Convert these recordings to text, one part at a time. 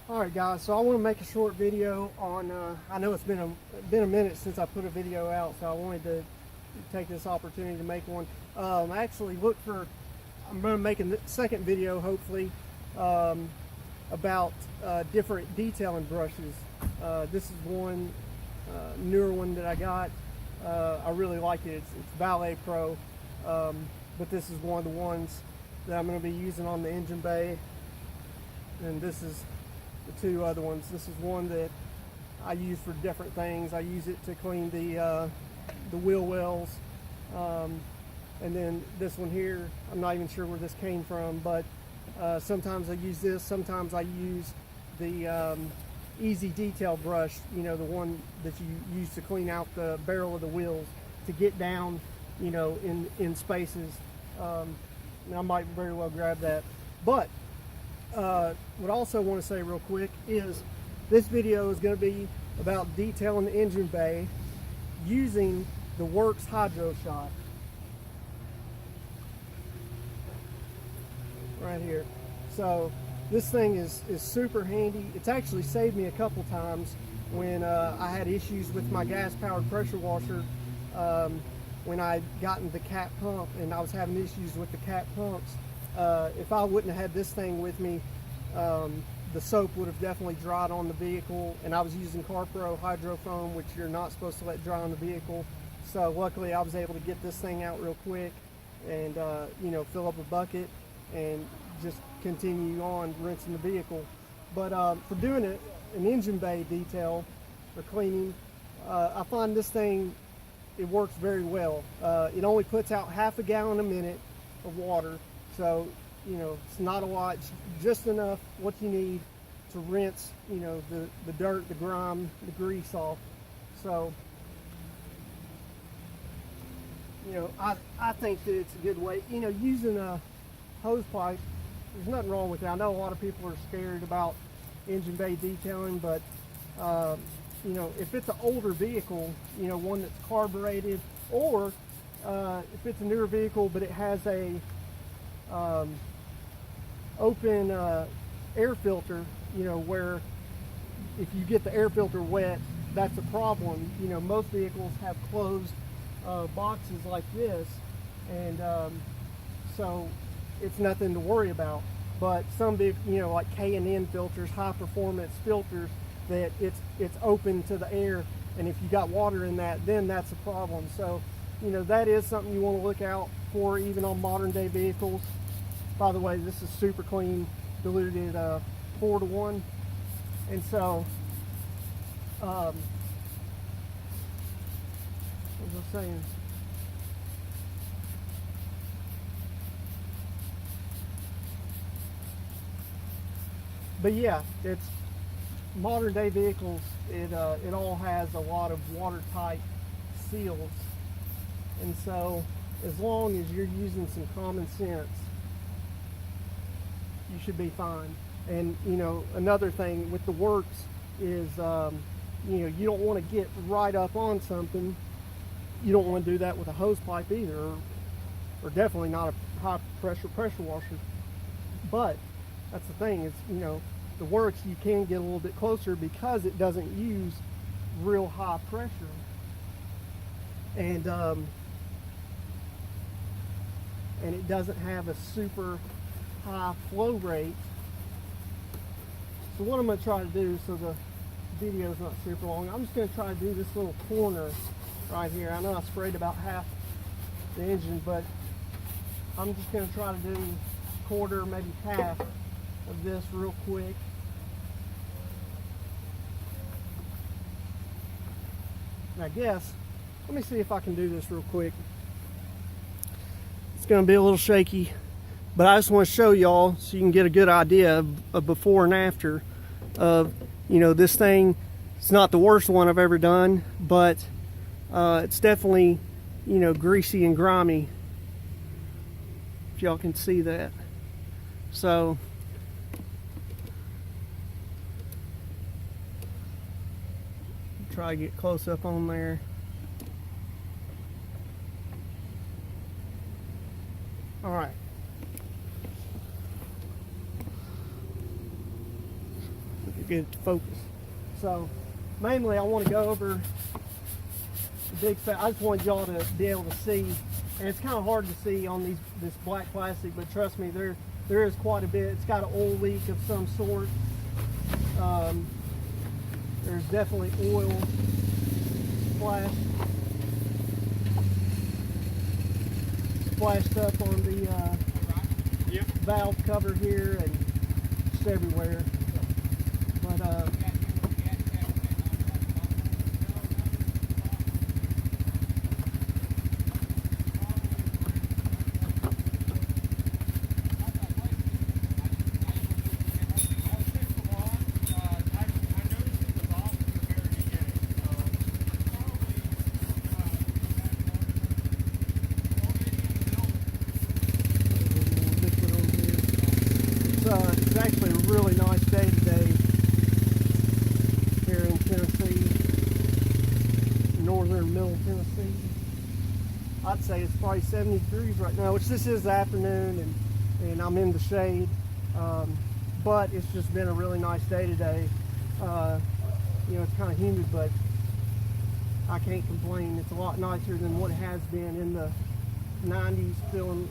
Alright guys, so I want to make a short video on, I know it's been a minute since I put a video out, so I wanted to take this opportunity to make one. I actually looked for, I'm going to make a second video hopefully about different detailing brushes. This is one newer one that I got. I really like it. It's Valet Pro, but this is one of the ones that I'm going to be using on the engine bay, and this is the two other ones. This is one that I use for different things. I use it to clean the wheel wells, and then this one here, I'm not even sure where this came from, but sometimes I use this, sometimes I use the easy detail brush, you know, the one that you use to clean out the barrel of the wheels to get down, you know, in spaces. And I might very well grab that. But what I also want to say real quick is this video is going to be about detailing the engine bay using the Worx Hydroshot right here. So this thing is super handy. It's actually saved me a couple times when I had issues with my gas powered pressure washer, when I gotten the cat pump and I was having issues with the cat pumps. If I wouldn't have had this thing with me, the soap would have definitely dried on the vehicle, and I was using CarPro Hydro Foam, which you're not supposed to let dry on the vehicle. So luckily I was able to get this thing out real quick and you know, fill up a bucket and just continue on rinsing the vehicle. But for doing an engine bay detail or cleaning, I find this thing, it works very well. It only puts out half a gallon a minute of water, so you know, it's not a lot, it's just enough what you need to rinse, you know, the dirt, the grime, the grease off. So, you know, I think that it's a good way. You know, using a hose pipe, there's nothing wrong with it. I know a lot of people are scared about engine bay detailing, but you know, if it's an older vehicle, you know, one that's carbureted, or if it's a newer vehicle but it has a open air filter, you know, where if you get the air filter wet, that's a problem. You know, most vehicles have closed boxes like this, and so it's nothing to worry about. But some big, you know, like K&N filters, high performance filters, that it's open to the air, and if you got water in that, then that's a problem. So, you know, that is something you want to look out for, even on modern day vehicles. By the way, this is super clean, diluted 4:1, and so what was I saying? But yeah, it's modern day vehicles. It all has a lot of watertight seals, and so as long as you're using some common sense, you should be fine. And you know, another thing with the Worx is you know, you don't want to get right up on something. You don't want to do that with a hose pipe either, or definitely not a high pressure washer. But that's the thing, is, you know, the Worx, you can get a little bit closer because it doesn't use real high pressure, and it doesn't have a super high flow rate. So what I'm going to try to do, so the video is not super long, I'm just going to try to do this little corner right here. I know I sprayed about half the engine, but I'm just going to try to do a quarter, maybe half of this real quick. And I guess, let me see if I can do this real quick. It's going to be a little shaky, but I just want to show y'all so you can get a good idea of before and after of, you know, this thing. It's not the worst one I've ever done, but it's definitely, you know, greasy and grimy, if y'all can see that. So try to get close up on there. All right. get it to focus. So mainly I want to go over the big fat. I just wanted y'all to be able to see, and it's kind of hard to see on this black plastic, but trust me, there is quite a bit. It's got an oil leak of some sort. There's definitely oil splashed up on the valve cover here and just everywhere. But it's actually a really nice day today here in Tennessee, northern middle Tennessee. I'd say it's probably 70 degrees right now, which this is the afternoon, and I'm in the shade. But it's just been a really nice day today. You know, it's kind of humid, but I can't complain. It's a lot nicer than what it has been in the 90s.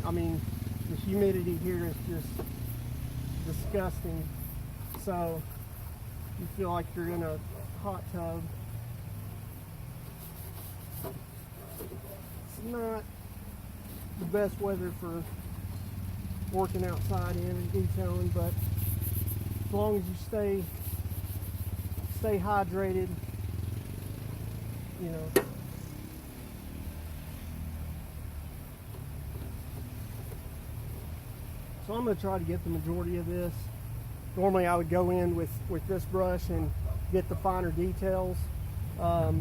I mean, the humidity here is just disgusting. So you feel like you're in a hot tub. It's not the best weather for working outside in and detailing, but as long as you stay hydrated, you know. So I'm going to try to get the majority of this. Normally I would go in with this brush and get the finer details. But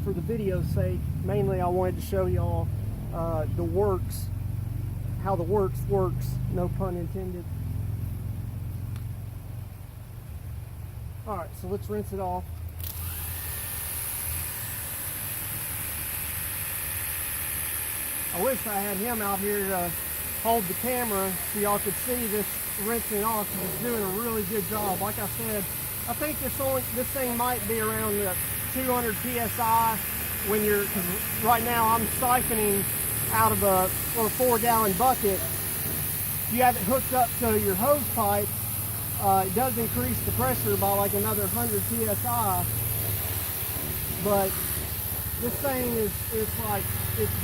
for the video's sake, mainly I wanted to show y'all the Worx, how the Worx works, no pun intended. Alright, so let's rinse it off. I wish I had him out here to hold the camera so y'all could see this rinsing off. He's doing a really good job. Like I said, I think this thing might be around the 200 psi when you're, cause right now I'm siphoning out of a 4-gallon bucket. If you have it hooked up to your hose pipe, it does increase the pressure by like another 100 psi. But this thing is it's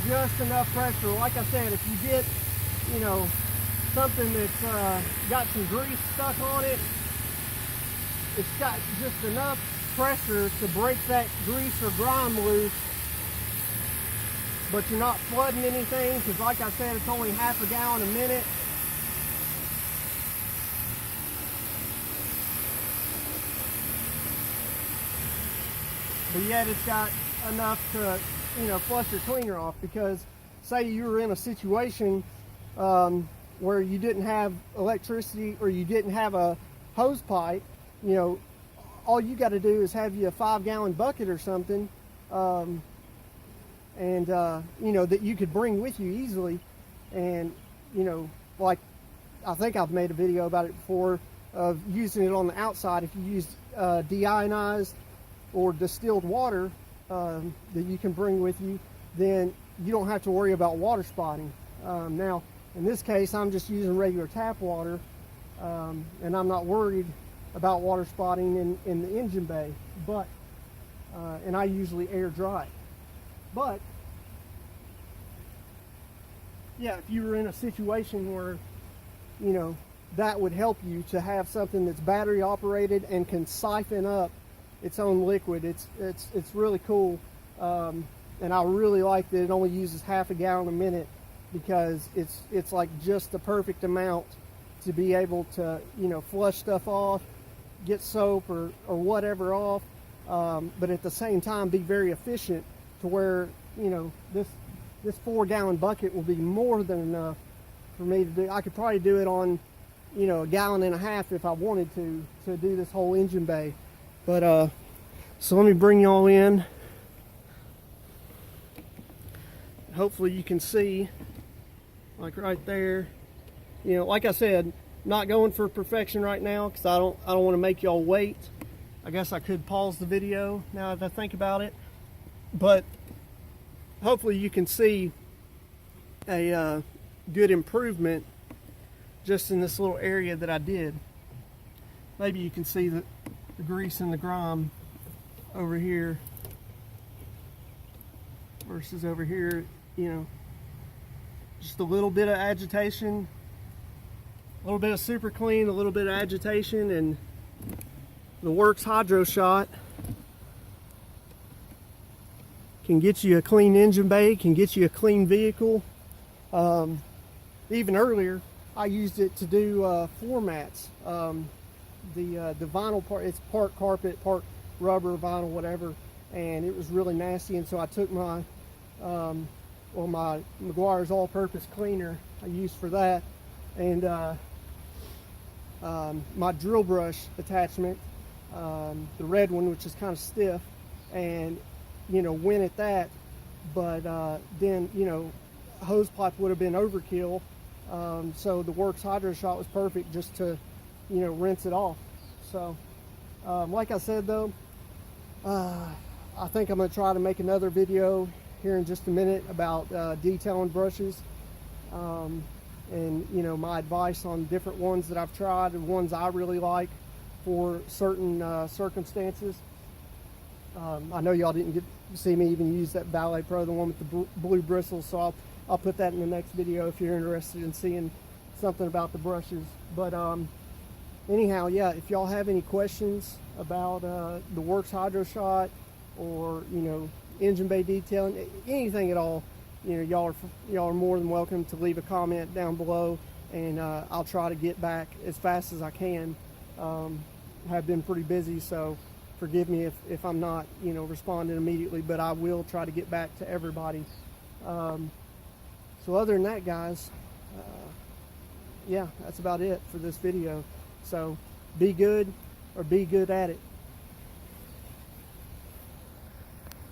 just enough pressure. Like I said, if you get, you know, something that's got some grease stuck on it, it's got just enough pressure to break that grease or grime loose, but you're not flooding anything, because like I said, it's only half a gallon a minute. But yet it's got enough to, you know, flush your cleaner off. Because say you were in a situation where you didn't have electricity or you didn't have a hose pipe, you know, all you got to do is have you a 5-gallon bucket or something, and you know, that you could bring with you easily. And you know, like I think I've made a video about it before, of using it on the outside. If you use deionized or distilled water that you can bring with you, then you don't have to worry about water spotting. Now in this case I'm just using regular tap water, and I'm not worried about water spotting in the engine bay, but and I usually air dry. But yeah, if you were in a situation where, you know, that would help you to have something that's battery operated and can siphon up its own liquid. It's really cool, and I really like that it only uses half a gallon a minute, because it's like just the perfect amount to be able to, you know, flush stuff off, get soap or whatever off, but at the same time be very efficient, to where, you know, this 4-gallon bucket will be more than enough for me to do. I could probably do it on, you know, 1.5 gallons if I wanted to do this whole engine bay. But so let me bring y'all in. Hopefully you can see, like right there. You know, like I said, not going for perfection right now because I don't want to make y'all wait. I guess I could pause the video now that I think about it, but hopefully you can see a good improvement just in this little area that I did. Maybe you can see the grease and the grime over here versus over here, you know, just a little bit of agitation, a little bit of super clean, a little bit of agitation, and the Worx Hydroshot can get you a clean engine bay, can get you a clean vehicle. Even earlier, I used it to do floor mats. The vinyl part, it's part carpet, part rubber, vinyl, whatever, and it was really nasty. And so I took my my Meguiar's all-purpose cleaner I used for that, and my drill brush attachment, the red one, which is kind of stiff, and you know, went at that, but then, you know, hose pipe would have been overkill. So the Worx Hydroshot was perfect just to, you know, rinse it off. So like I said though, I think I'm going to try to make another video here in just a minute about detailing brushes, and you know, my advice on different ones that I've tried and ones I really like for certain circumstances. I know y'all didn't get to see me even use that Ballet Pro, the one with the blue bristles, so I'll put that in the next video if you're interested in seeing something about the brushes. But anyhow, yeah, if y'all have any questions about the Worx Hydroshot, or you know, engine bay detailing, anything at all, you know, y'all are more than welcome to leave a comment down below, and I'll try to get back as fast as I can. I have been pretty busy, so forgive me if I'm not, you know, responding immediately, but I will try to get back to everybody. So other than that, guys, yeah, that's about it for this video. So be good, or be good at it.